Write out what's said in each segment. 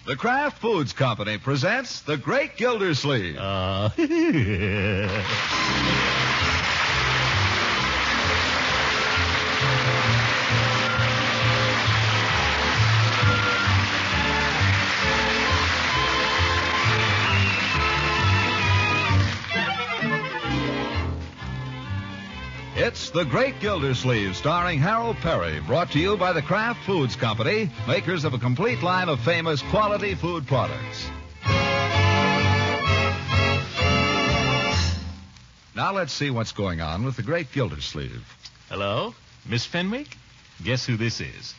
The Kraft Foods Company presents The Great Gildersleeve. It's The Great Gildersleeve, starring Harold Perry, brought to you by the Kraft Foods Company, makers of a complete line of famous quality food products. Now let's see what's going on with The Great Gildersleeve. Hello? Miss Fenwick? Guess who this is?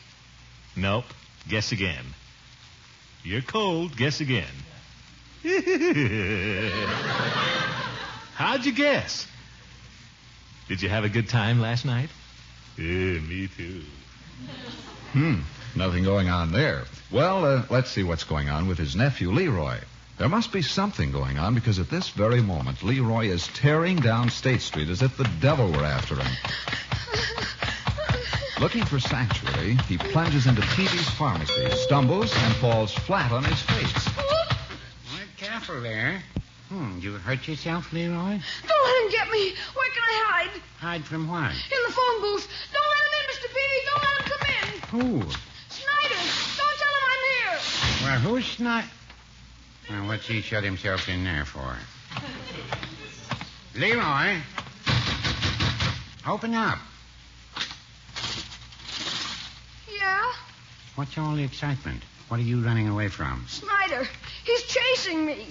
Nope. Guess again. You're cold. Guess again. How'd you guess? Did you have a good time last night? Yeah, me too. Nothing going on there. Well, let's see what's going on with his nephew, Leroy. There must be something going on because at this very moment, Leroy is tearing down State Street as if the devil were after him. Looking for sanctuary, he plunges into Peavy's pharmacy, stumbles, and falls flat on his face. Well, careful there. You hurt yourself, Leroy? Don't let him get me. Where can I hide? Hide from what? In the phone booth. Don't let him in, Mr. Peavy. Don't let him come in. Who? Snyder. Don't tell him I'm here. Well, who's not... Well, what's he shut himself in there for? Leroy? Open up. Yeah? What's all the excitement? What are you running away from? Snyder. He's chasing me.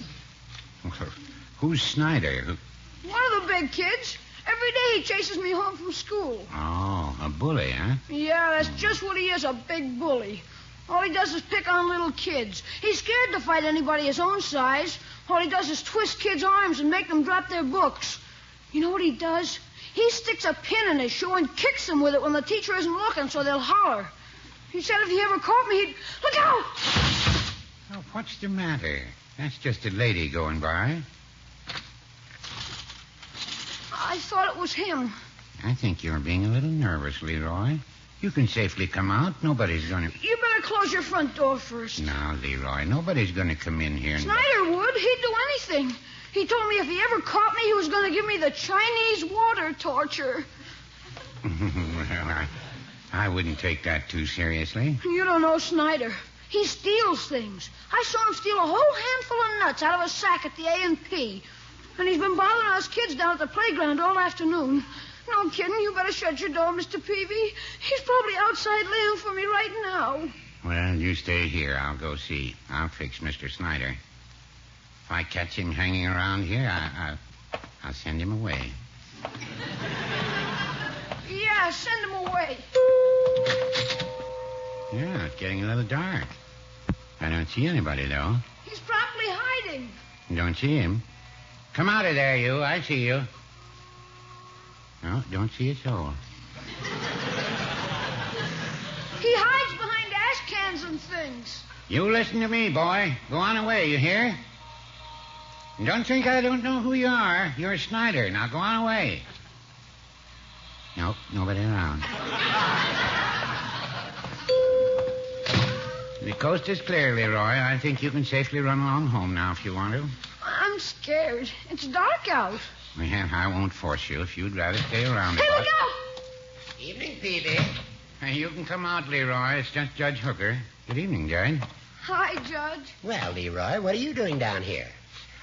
Who's Snyder? One of the big kids. Every day he chases me home from school. Oh, a bully, huh? Yeah, that's just what he is, a big bully. All he does is pick on little kids. He's scared to fight anybody his own size. All he does is twist kids' arms and make them drop their books. You know what he does? He sticks a pin in his shoe and kicks them with it when the teacher isn't looking so they'll holler. He said if he ever caught me, he'd... Look out! Oh, what's the matter? That's just a lady going by. I thought it was him. I think you're being a little nervous, Leroy. You can safely come out. Nobody's going to... You better close your front door first. No, Leroy, nobody's going to come in here. Snyder would. He'd do anything. He told me if he ever caught me, he was going to give me the Chinese water torture. Well, I wouldn't take that too seriously. You don't know Snyder. He steals things. I saw him steal a whole handful of nuts out of a sack at the A&P. And he's been bothering us kids down at the playground all afternoon. No kidding. You better shut your door, Mr. Peavy. He's probably outside laying for me right now. Well, you stay here. I'll go see. I'll fix Mr. Snyder. If I catch him hanging around here, I'll send him away. Yeah, send him away. Yeah, it's getting a little dark. I don't see anybody, though. He's probably hiding. Don't see him. Come out of there, you. I see you. No, don't see a soul. He hides behind ash cans and things. You listen to me, boy. Go on away, you hear? And don't think I don't know who you are. You're Snyder. Now go on away. Nope, nobody around. The coast is clear, Leroy. I think you can safely run along home now if you want to. I'm scared. It's dark out. Well, I won't force you if you'd rather stay around. Hey, look out! Evening, Peavy. Hey, you can come out, Leroy. It's just Judge Hooker. Good evening, Judge. Hi, Judge. Well, Leroy, what are you doing down here?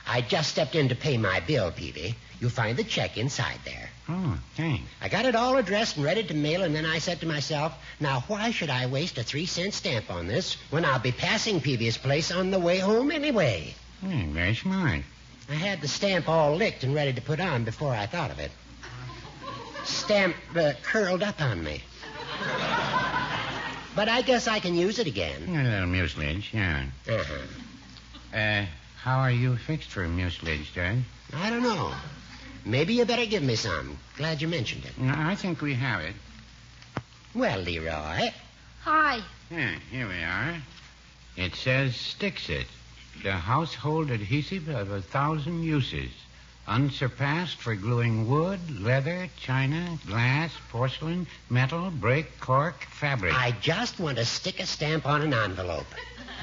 I just stepped in to pay my bill, Peavy. You'll find the check inside there. Oh, thanks. I got it all addressed and ready to mail, and then I said to myself, now why should I waste a 3-cent stamp on this when I'll be passing Peavy's place on the way home anyway? Very smart. I had the stamp all licked and ready to put on before I thought of it. Stamp curled up on me. But I guess I can use it again. A little mucilage, yeah. How are you fixed for mucilage, Judge? I don't know. Maybe you better give me some. Glad you mentioned it. No, I think we have it. Well, Leroy. Hi. Yeah, here we are. It says Stix-It, the household adhesive of 1,000 uses. Unsurpassed for gluing wood, leather, china, glass, porcelain, metal, brick, cork, fabric. I just want to stick a stamp on an envelope.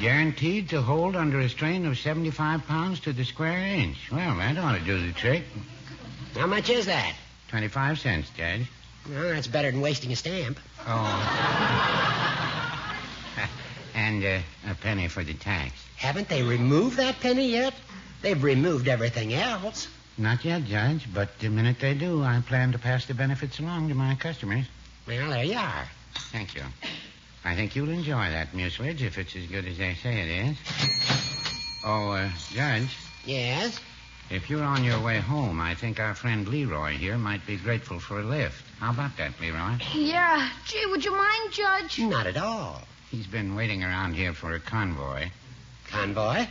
Guaranteed to hold under a strain of 75 pounds to the square inch. Well, that ought to do the trick. How much is that? 25 cents, Judge. Well, that's better than wasting a stamp. Oh. And a penny for the tax. Haven't they removed that penny yet? They've removed everything else. Not yet, Judge, but the minute they do, I plan to pass the benefits along to my customers. Well, there you are. Thank you. I think you'll enjoy that mucilage if it's as good as they say it is. Oh, Judge, Yes? if you're on your way home, I think our friend Leroy here might be grateful for a lift. How about that, Leroy? Yeah. Gee, would you mind, Judge? Not at all. He's been waiting around here for a convoy. Convoy?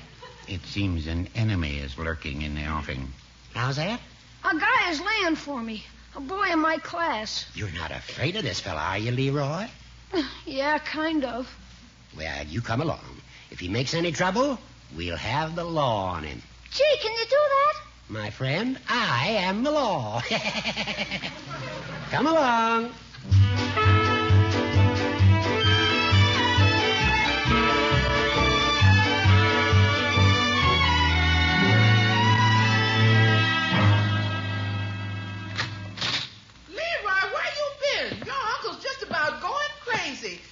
It seems an enemy is lurking in the offing. How's that? A guy is laying for me. A boy in my class. You're not afraid of this fella, are you, Leroy? Yeah, kind of. Well, you come along. If he makes any trouble, we'll have the law on him. Gee, can you do that? My friend, I am the law. Come along.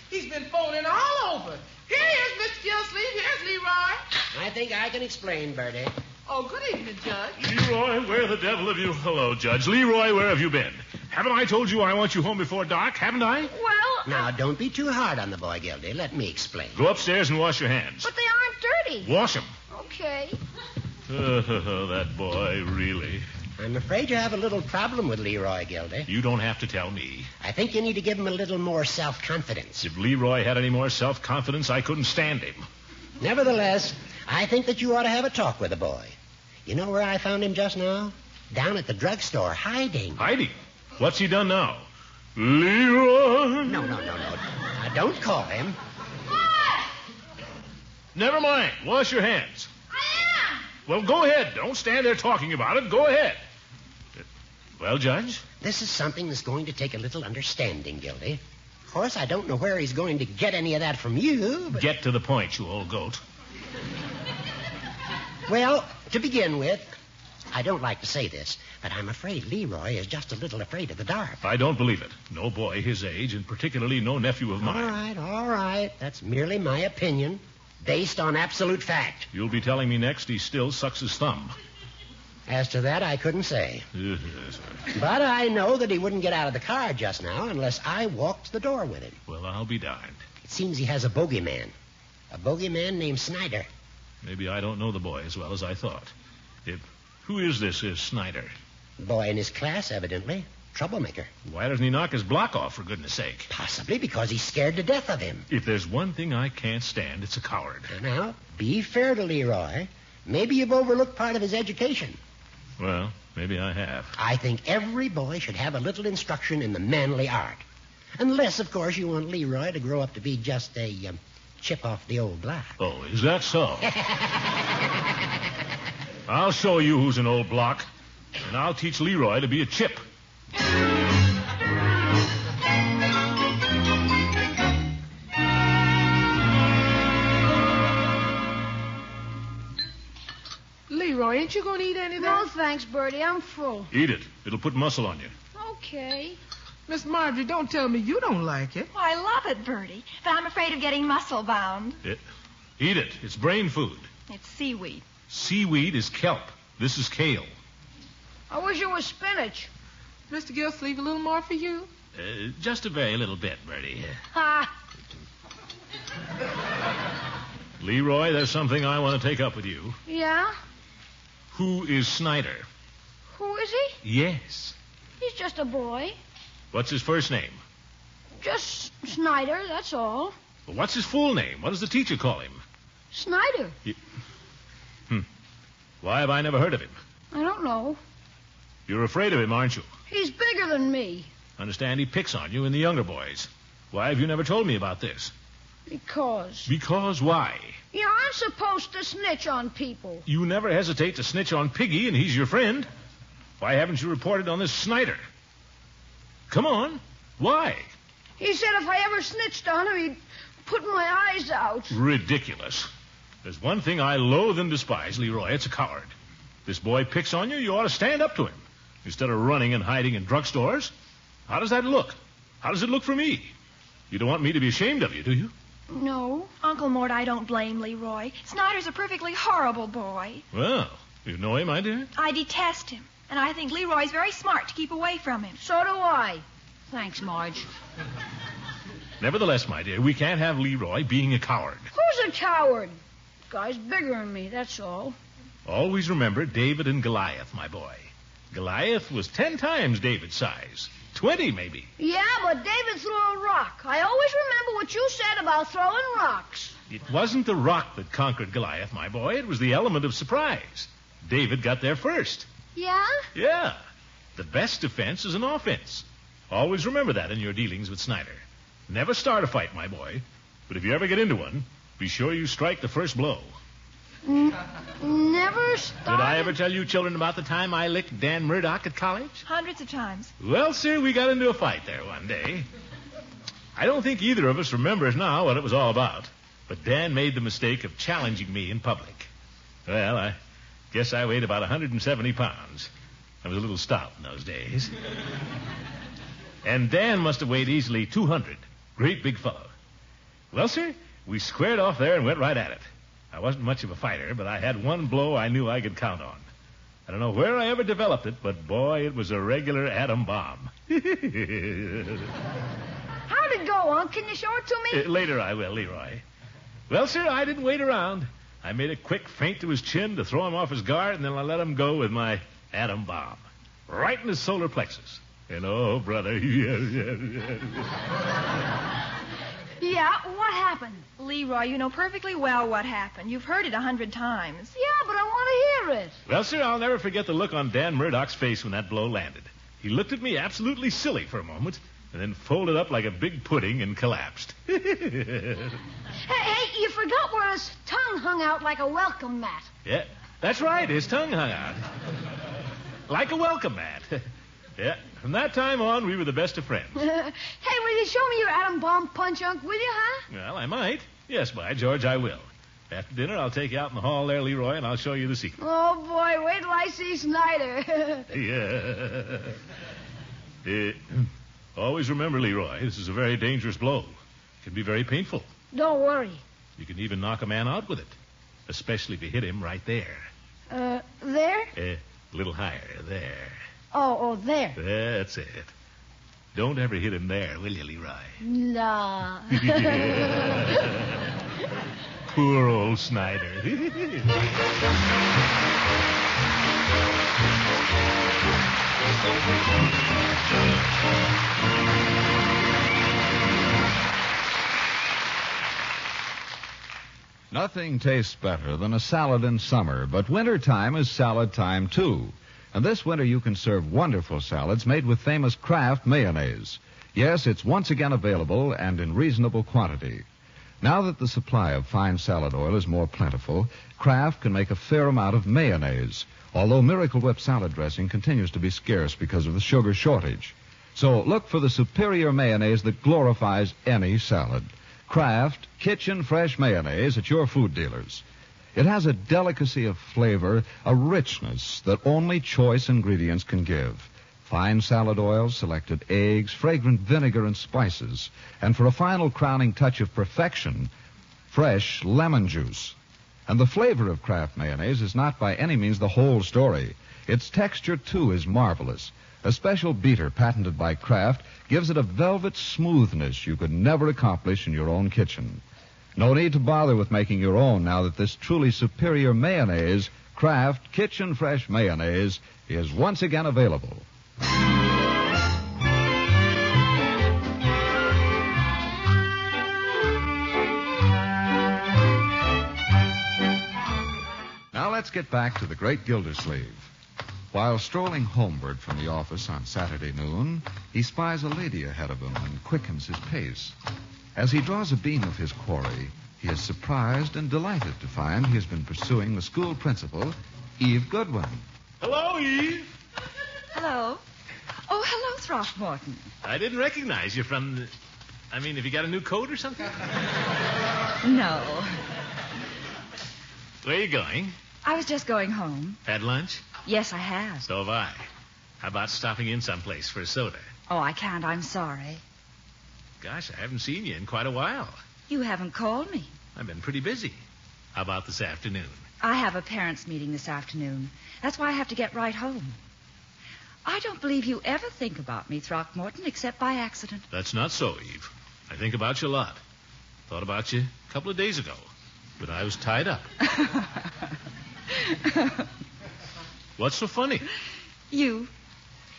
He's been phoning all over. Here he is, Mr. Gildersleeve. Here's Leroy. I think I can explain, Bertie. Oh, good evening, Judge. Leroy, where the devil have you... Hello, Judge. Leroy, where have you been? Haven't I told you I want you home before dark? Haven't I? Well, Now, don't be too hard on the boy, Gildy. Let me explain. Go upstairs and wash your hands. but they aren't dirty. Wash them. Okay. That boy, really. I'm afraid you have a little problem with Leroy, Gildy. You don't have to tell me. I think you need to give him a little more self-confidence. If Leroy had any more self-confidence, I couldn't stand him. Nevertheless, I think that you ought to have a talk with the boy. You know where I found him just now? Down at the drugstore, hiding. Hiding? What's he done now? Leroy! No. Now, don't call him. Never mind. Wash your hands. I am. Well, go ahead. Don't stand there talking about it. Go ahead. Well, Judge? This is something that's going to take a little understanding, Gildy. Of course, I don't know where he's going to get any of that from you, but... Get to the point, you old goat. Well, to begin with, I don't like to say this, but I'm afraid Leroy is just a little afraid of the dark. I don't believe it. No boy his age, and particularly no nephew of mine. All right. That's merely my opinion, based on absolute fact. You'll be telling me next he still sucks his thumb. As to that, I couldn't say. But I know that he wouldn't get out of the car just now unless I walked to the door with him. Well, I'll be darned. It seems he has a bogeyman. A bogeyman named Snyder. Maybe I don't know the boy as well as I thought. Who is this Snyder? Boy in his class, evidently. Troublemaker. Why doesn't he knock his block off, for goodness sake? Possibly because he's scared to death of him. If there's one thing I can't stand, it's a coward. Now, be fair to Leroy. Maybe you've overlooked part of his education. Well, maybe I have. I think every boy should have a little instruction in the manly art. Unless, of course, you want Leroy to grow up to be just a chip off the old block. Oh, is that so? I'll show you who's an old block, and I'll teach Leroy to be a chip. Leroy, ain't you going to eat any of No, that? thanks, Bertie. I'm full. Eat it. It'll put muscle on you. Okay. Miss Marjorie, don't tell me you don't like it. Oh, I love it, Bertie, but I'm afraid of getting muscle bound. Eat it. It's brain food. It's seaweed. Seaweed is kelp. This is kale. I wish it was spinach. Mr. Gildersleeve, a little more for you? Just a very little bit, Bertie. Ha! Leroy, there's something I want to take up with you. Yeah? Who is Snyder? Who is he? Yes. He's just a boy. What's his first name? Just Snyder, that's all. Well, what's his full name? What does the teacher call him? Snyder. Why have I never heard of him? I don't know. You're afraid of him, aren't you? He's bigger than me. Understand he picks on you and the younger boys. Why have you never told me about this? Because. Because why? You aren't supposed to snitch on people. You never hesitate to snitch on Piggy, and he's your friend. Why haven't you reported on this Snyder? Come on. Why? He said if I ever snitched on him, he'd put my eyes out. Ridiculous. There's one thing I loathe and despise, Leroy. It's a coward. This boy picks on you, you ought to stand up to him. Instead of running and hiding in drugstores. How does that look? How does it look for me? You don't want me to be ashamed of you, do you? No. Uncle Mort, I don't blame Leroy. Snyder's a perfectly horrible boy. Well, you know him, my dear? I detest him. And I think Leroy's very smart to keep away from him. So do I. Thanks, Marge. Nevertheless, my dear, we can't have Leroy being a coward. Who's a coward? The guy's bigger than me, that's all. Always remember David and Goliath, my boy. Goliath was 10 times David's size. 20, maybe. Yeah, but David threw a rock. I always remember what you said about throwing rocks. It wasn't the rock that conquered Goliath, my boy. It was the element of surprise. David got there first. Yeah? Yeah. The best defense is an offense. Always remember that in your dealings with Snyder. Never start a fight, my boy. But if you ever get into one, be sure you strike the first blow. Never started. Did I ever tell you children about the time I licked Dan Murdoch at college? Hundreds of times. Well, sir, we got into a fight there one day. I don't think either of us remembers now what it was all about. But Dan made the mistake of challenging me in public. Well, I guess I weighed about 170 pounds. I was a little stout in those days. And Dan must have weighed easily 200. Great big fellow. Well, sir, we squared off there and went right at it. I wasn't much of a fighter, but I had one blow I knew I could count on. I don't know where I ever developed it, but, boy, it was a regular atom bomb. How'd it go, Unc? Can you show it to me? Later I will, Leroy. Well, sir, I didn't wait around. I made a quick feint to his chin to throw him off his guard, and then I let him go with my atom bomb. Right in his solar plexus. And, oh, brother. Yeah, what happened? Leroy, you know perfectly well what happened. You've heard it 100 times. Yeah, but I want to hear it. Well, sir, I'll never forget the look on Dan Murdoch's face when that blow landed. He looked at me absolutely silly for a moment, and then folded up like a big pudding and collapsed. Hey, you forgot where his tongue hung out like a welcome mat. Yeah, that's right. His tongue hung out. Like a welcome mat. Yeah, from that time on, we were the best of friends. Hey, will you show me your atom bomb punch, Unc, will you, huh? Well, I might. Yes, by George, I will. After dinner, I'll take you out in the hall there, Leroy, and I'll show you the secret. Oh, boy, wait till I see Snyder. Yeah. Always remember, Leroy, this is a very dangerous blow. It can be very painful. Don't worry. You can even knock a man out with it, especially if you hit him right there. There? A little higher, there. Oh, there. That's it. Don't ever hit him there, will you, Leroy? Nah. Poor old Snyder. Nothing tastes better than a salad in summer, but wintertime is salad time, too. And this winter you can serve wonderful salads made with famous Kraft mayonnaise. Yes, it's once again available and in reasonable quantity. Now that the supply of fine salad oil is more plentiful, Kraft can make a fair amount of mayonnaise, although Miracle Whip salad dressing continues to be scarce because of the sugar shortage. So look for the superior mayonnaise that glorifies any salad. Kraft Kitchen Fresh Mayonnaise at your food dealers. It has a delicacy of flavor, a richness that only choice ingredients can give. Fine salad oil, selected eggs, fragrant vinegar, and spices. And for a final crowning touch of perfection, fresh lemon juice. And the flavor of Kraft mayonnaise is not by any means the whole story. Its texture, too, is marvelous. A special beater patented by Kraft gives it a velvet smoothness you could never accomplish in your own kitchen. No need to bother with making your own now that this truly superior mayonnaise, Kraft Kitchen Fresh Mayonnaise, is once again available. Now let's get back to the great Gildersleeve. While strolling homeward from the office on Saturday noon, he spies a lady ahead of him and quickens his pace. As he draws a beam of his quarry, he is surprised and delighted to find he has been pursuing the school principal, Eve Goodwin. Hello, Eve. Hello. Oh, hello, Throckmorton. I didn't recognize you from the... I mean, have you got a new coat or something? No. Where are you going? I was just going home. Had lunch? Yes, I have. So have I. How about stopping in someplace for a soda? Oh, I can't. I'm sorry. Gosh, I haven't seen you in quite a while. You haven't called me. I've been pretty busy. How about this afternoon? I have a parents' meeting this afternoon. That's why I have to get right home. I don't believe you ever think about me, Throckmorton, except by accident. That's not so, Eve. I think about you a lot. Thought about you a couple of days ago, but I was tied up. What's so funny? You.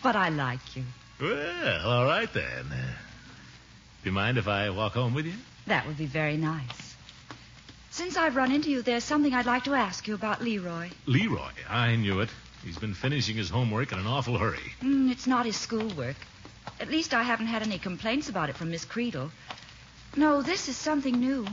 But I like you. Well, all right then. Do you mind if I walk home with you? That would be very nice. Since I've run into you, there's something I'd like to ask you about Leroy. Leroy? I knew it. He's been finishing his homework in an awful hurry. It's not his schoolwork. At least I haven't had any complaints about it from Miss Creedle. No, this is something new.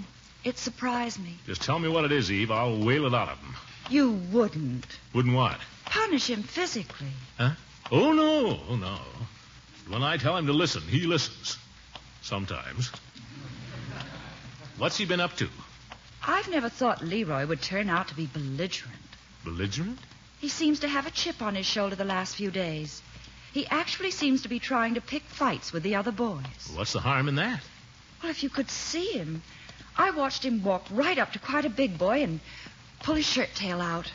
It surprised me. Just tell me what it is, Eve. I'll whale it out of him. You wouldn't. Wouldn't what? Punish him physically. Huh? Oh, no. Oh, no. When I tell him to listen, he listens. Sometimes. What's he been up to? I've never thought Leroy would turn out to be belligerent. Belligerent? He seems to have a chip on his shoulder the last few days. He actually seems to be trying to pick fights with the other boys. What's the harm in that? Well, if you could see him. I watched him walk right up to quite a big boy and pull his shirt tail out.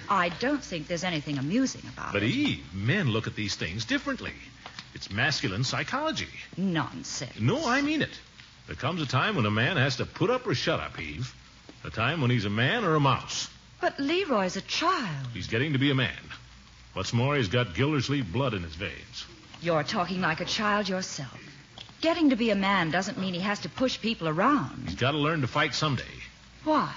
I don't think there's anything amusing about But it. Eve, men look at these things differently. It's masculine psychology. Nonsense. No, I mean it. There comes a time when a man has to put up or shut up, Eve. A time when he's a man or a mouse. But Leroy's a child. He's getting to be a man. What's more, he's got Gildersleeve blood in his veins. You're talking like a child yourself. Getting to be a man doesn't mean he has to push people around. He's got to learn to fight someday. Why?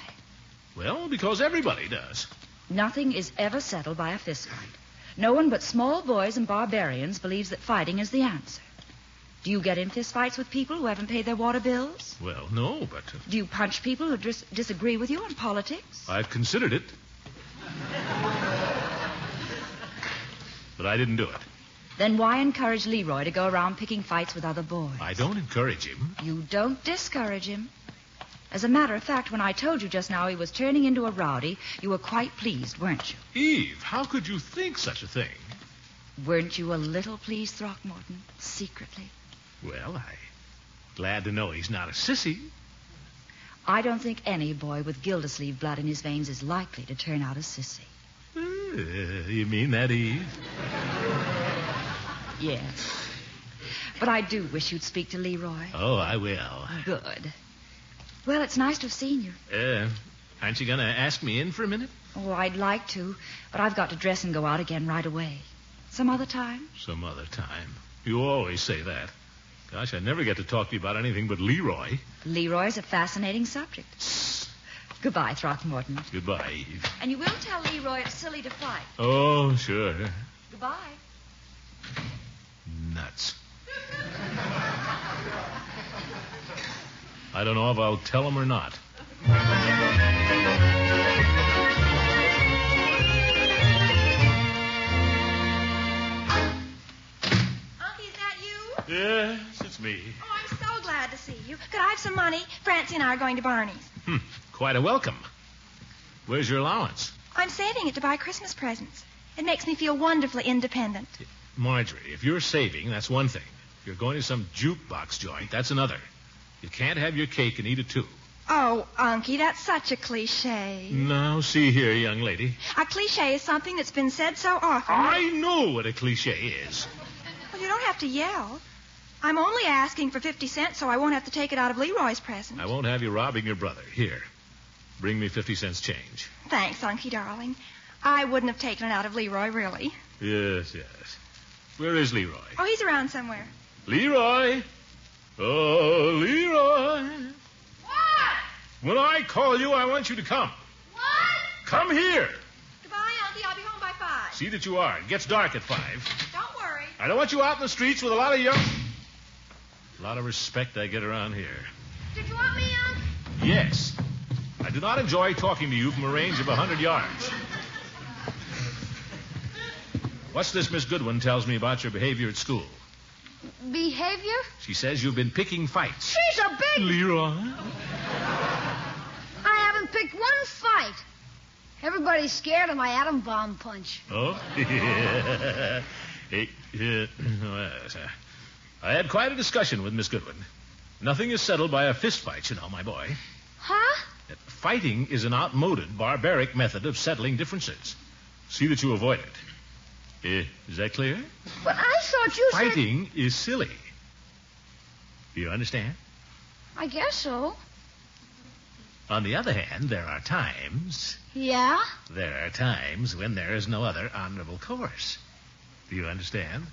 Well, because everybody does. Nothing is ever settled by a fistfight. No one but small boys and barbarians believes that fighting is the answer. Do you get in fistfights with people who haven't paid their water bills? Well, no, but... Do you punch people who disagree with you on politics? I've considered it. But I didn't do it. Then why encourage Leroy to go around picking fights with other boys? I don't encourage him. You don't discourage him. As a matter of fact, when I told you just now he was turning into a rowdy, you were quite pleased, weren't you? Eve, how could you think such a thing? Weren't you a little pleased, Throckmorton, secretly? Well, I'm glad to know he's not a sissy. I don't think any boy with Gildersleeve blood in his veins is likely to turn out a sissy. You mean that, Eve? Yes. But I do wish you'd speak to Leroy. Oh, I will. Good. Well, it's nice to have seen you. Aren't you going to ask me in for a minute? Oh, I'd like to, but I've got to dress and go out again right away. Some other time? Some other time. You always say that. Gosh, I never get to talk to you about anything but Leroy. Leroy's a fascinating subject. Goodbye, Throckmorton. Goodbye, Eve. And you will tell Leroy it's silly to fight. Oh, sure. Goodbye. Nuts. I don't know if I'll tell him or not. Unky, is that you? Yes, it's me. Oh, I'm so glad to see you. Could I have some money? Francie and I are going to Barney's. Quite a welcome. Where's your allowance? I'm saving it to buy Christmas presents. It makes me feel wonderfully independent. Marjorie, if you're saving, that's one thing. If you're going to some jukebox joint, that's another. You can't have your cake and eat it, too. Oh, Unky, that's such a cliche. Now, see here, young lady. A cliche is something that's been said so often. I know what a cliche is. Well, you don't have to yell. I'm only asking for 50 cents so I won't have to take it out of Leroy's present. I won't have you robbing your brother. Here, bring me 50 cents change. Thanks, Unky, darling. I wouldn't have taken it out of Leroy, really. Yes, yes. Where is Leroy? Oh, he's around somewhere. Leroy! Oh, Leroy! What? When I call you, I want you to come. What? Come here. Goodbye, Unky. I'll be home by 5. See that you are. It gets dark at 5. Don't worry. I don't want you out in the streets with a lot of young... A lot of respect I get around here. Did you want me, Unc? Yes. I do not enjoy talking to you from a range of 100 yards. What's this Miss Goodwin tells me about your behavior at school? Behavior? She says you've been picking fights. She's a big... Leroy? I haven't picked one fight. Everybody's scared of my atom bomb punch. Oh? Hey, I had quite a discussion with Miss Goodwin. Nothing is settled by a fist fight, you know, my boy. Huh? Fighting is an outmoded, barbaric method of settling differences. See that you avoid it. Is that clear? But I thought you said... Fighting is silly. Do you understand? I guess so. On the other hand, there are times... Yeah? There are times when there is no other honorable course. Do you understand?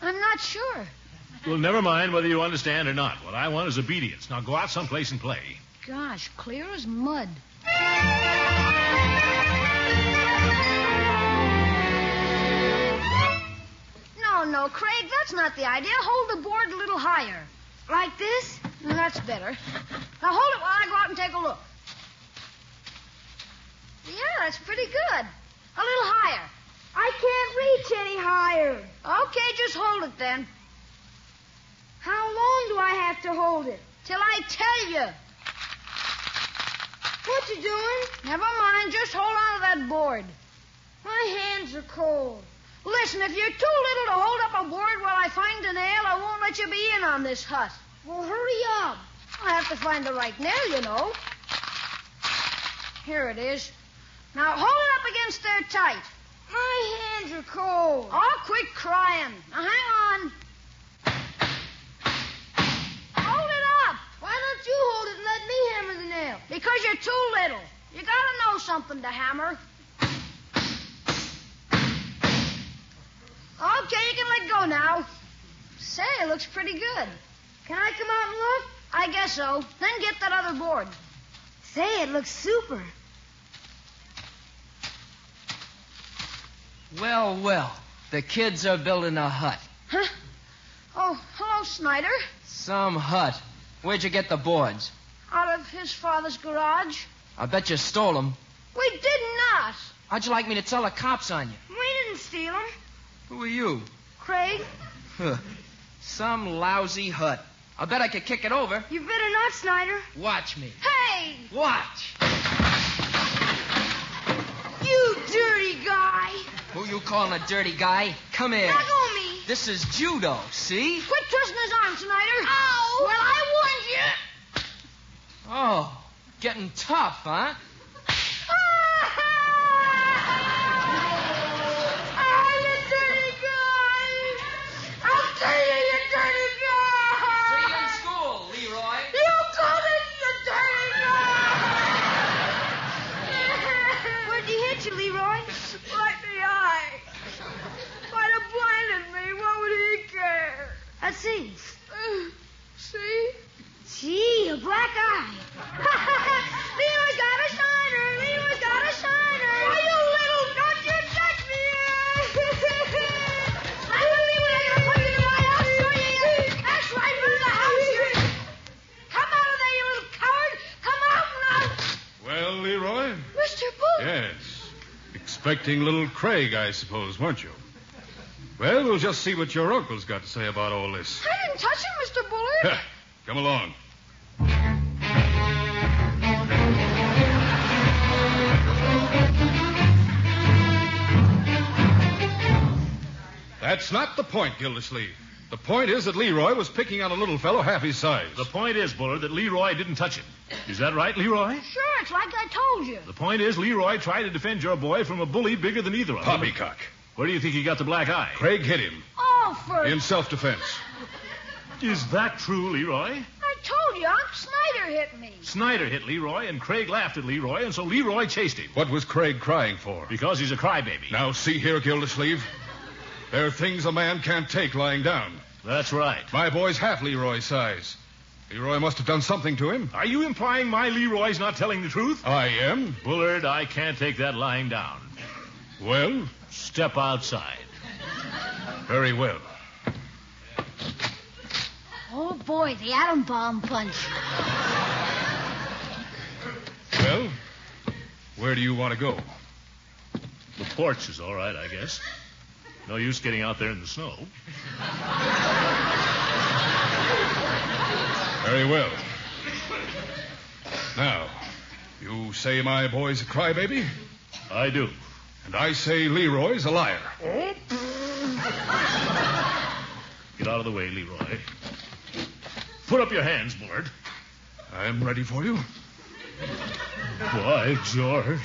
I'm not sure. Well, never mind whether you understand or not. What I want is obedience. Now go out someplace and play. Gosh, clear as mud. No, Craig, that's not the idea. Hold the board a little higher. Like this? That's better. Now hold it while I go out and take a look. Yeah, that's pretty good. A little higher. I can't reach any higher. Okay, just hold it then. How long do I have to hold it? Till I tell you. What you doing? Never mind, just hold on to that board. My hands are cold. Listen, if you're too little to hold up a board while I find a nail, I won't let you be in on this hut. Well, hurry up. I have to find the right nail, you know. Here it is. Now hold it up against there tight. My hands are cold. Oh, quit crying. Now hang on. Hold it up. Why don't you hold it and let me hammer the nail? Because you're too little. You gotta know something to hammer. Okay, you can let go now. Say, it looks pretty good. Can I come out and look? I guess so. Then get that other board. Say, it looks super. Well, well. The kids are building a hut. Huh? Oh, hello, Snyder. Some hut. Where'd you get the boards? Out of his father's garage. I bet you stole them. We did not. How'd you like me to tell the cops on you? We didn't steal them. Who are you? Craig? Some lousy hut. I bet I could kick it over. You better not, Snyder. Watch me. Hey! Watch. You dirty guy. Who you calling a dirty guy? Come here. Let go of me. This is judo, see? Quit twisting his arm, Snyder. Ow! Well, I warned you. Oh, getting tough, huh? See you in school, Leroy. Where'd he hit you, Leroy? Right in the eye. Might have blinded me. What would he care? Let's see. See? Gee, a black eye. Leroy's got a shiner. Leroy's got a shiner. Why, you little... Don't you touch me. I'm a Leroy. I'm going to put you in my house. So you... That's right, from the house here. Come out of there, you little coward. Come out now. Well, Leroy? Mr. Bull. Yes. Expecting little Craig, I suppose, weren't you? Well, we'll just see what your uncle's got to say about all this. I didn't touch him, Mr. Bullard. Come along. That's not the point, Gildersleeve. The point is that Leroy was picking on a little fellow half his size. The point is, Bullard, that Leroy didn't touch him. Is that right, Leroy? Sure, it's like I told you. The point is, Leroy tried to defend your boy from a bully bigger than either of them. Poppycock. Where do you think he got the black eye? Craig hit him Oh, for... in self-defense. Is that true, Leroy? I told you, Unc Snyder hit me. Snyder hit Leroy, and Craig laughed at Leroy, and so Leroy chased him. What was Craig crying for? Because he's a crybaby. Now, see here, Gildersleeve. There are things a man can't take lying down. That's right. My boy's half Leroy's size. Leroy must have done something to him. Are you implying my Leroy's not telling the truth? I am. Bullard, I can't take that lying down. Well? Step outside. Very well. Oh, boy, the atom bomb punch. Well, where do you want to go? The porch is all right, I guess. No use getting out there in the snow. Very well. Now, you say my boy's a crybaby? I do. And I say Leroy's a liar. Get out of the way, Leroy. Put up your hands, Mort. I'm ready for you. Why, George.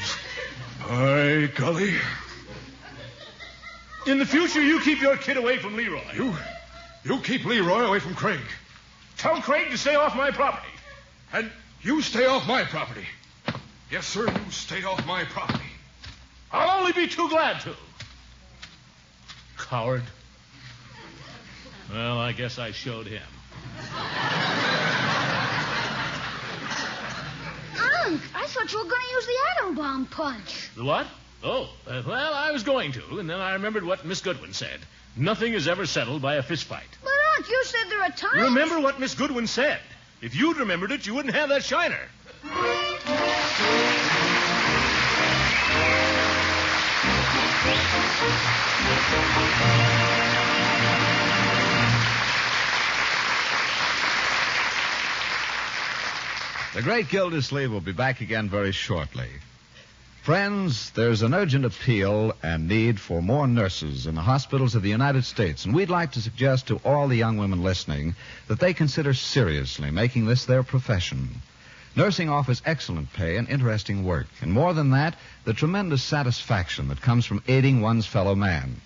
By golly. In the future, you keep your kid away from Leroy. You keep Leroy away from Craig. Tell Craig to stay off my property. And you stay off my property. Yes, sir, you stay off my property. I'll only be too glad to. Coward. Well, I guess I showed him. Unc, I thought you were going to use the atom bomb punch. The what? Oh, well, I was going to, and then I remembered what Miss Goodwin said. Nothing is ever settled by a fist fight. But, Unc, you said there are times... Remember what Miss Goodwin said. If you'd remembered it, you wouldn't have that shiner. The great Gildersleeve will be back again very shortly. Friends, there's an urgent appeal and need for more nurses in the hospitals of the United States, and we'd like to suggest to all the young women listening that they consider seriously making this their profession. Nursing offers excellent pay and interesting work, and more than that, the tremendous satisfaction that comes from aiding one's fellow man.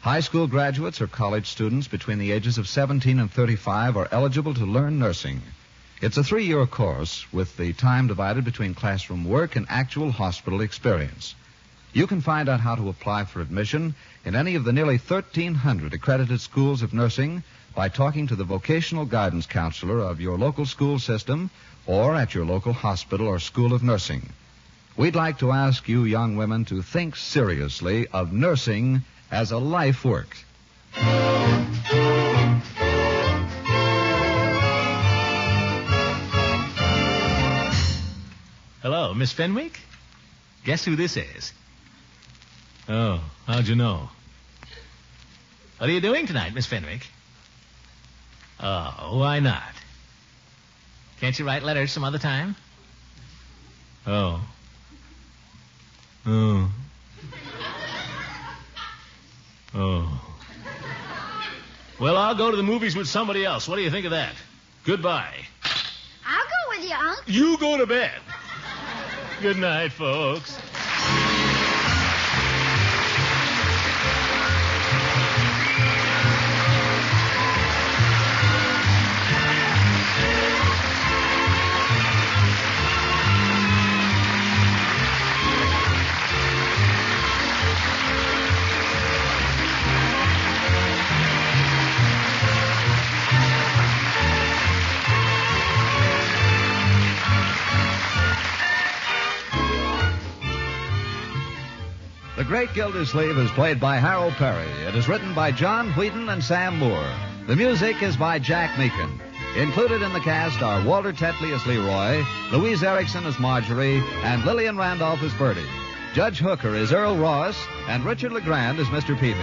High school graduates or college students between the ages of 17 and 35 are eligible to learn nursing. It's a 3-year course with the time divided between classroom work and actual hospital experience. You can find out how to apply for admission in any of the nearly 1,300 accredited schools of nursing by talking to the vocational guidance counselor of your local school system or at your local hospital or school of nursing. We'd like to ask you young women to think seriously of nursing as a life work. Hello, Miss Fenwick? Guess who this is? Oh, how'd you know? What are you doing tonight, Miss Fenwick? Oh, why not? Can't you write letters some other time? Oh. Oh. Oh. Well, I'll go to the movies with somebody else. What do you think of that? Goodbye. I'll go with you, Unc. You go to bed. Good night, folks. The Great Gildersleeve is played by Harold Perry. It is written by John Wheaton and Sam Moore. The music is by Jack Meakin. Included in the cast are Walter Tetley as Leroy, Louise Erickson as Marjorie, and Lillian Randolph as Bertie. Judge Hooker is Earl Ross, and Richard LeGrand is Mr. Peavy.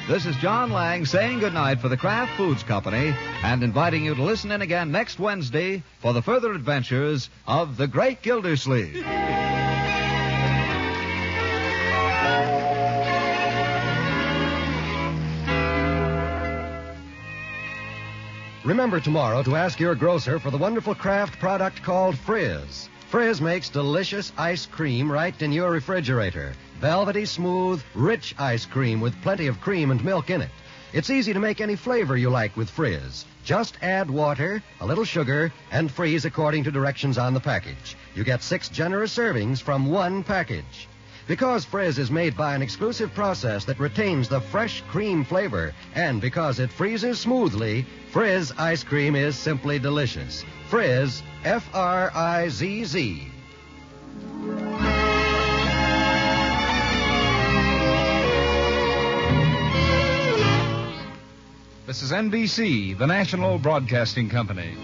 This is John Lang saying goodnight for the Kraft Foods Company and inviting you to listen in again next Wednesday for the further adventures of the Great Gildersleeve. Remember tomorrow to ask your grocer for the wonderful Kraft product called Frizz. Frizz makes delicious ice cream right in your refrigerator. Velvety, smooth, rich ice cream with plenty of cream and milk in it. It's easy to make any flavor you like with Frizz. Just add water, a little sugar, and freeze according to directions on the package. You get 6 generous servings from one package. Because Frizz is made by an exclusive process that retains the fresh cream flavor, and because it freezes smoothly, Frizz ice cream is simply delicious. Frizz, F-R-I-Z-Z. This is NBC, the national broadcasting company.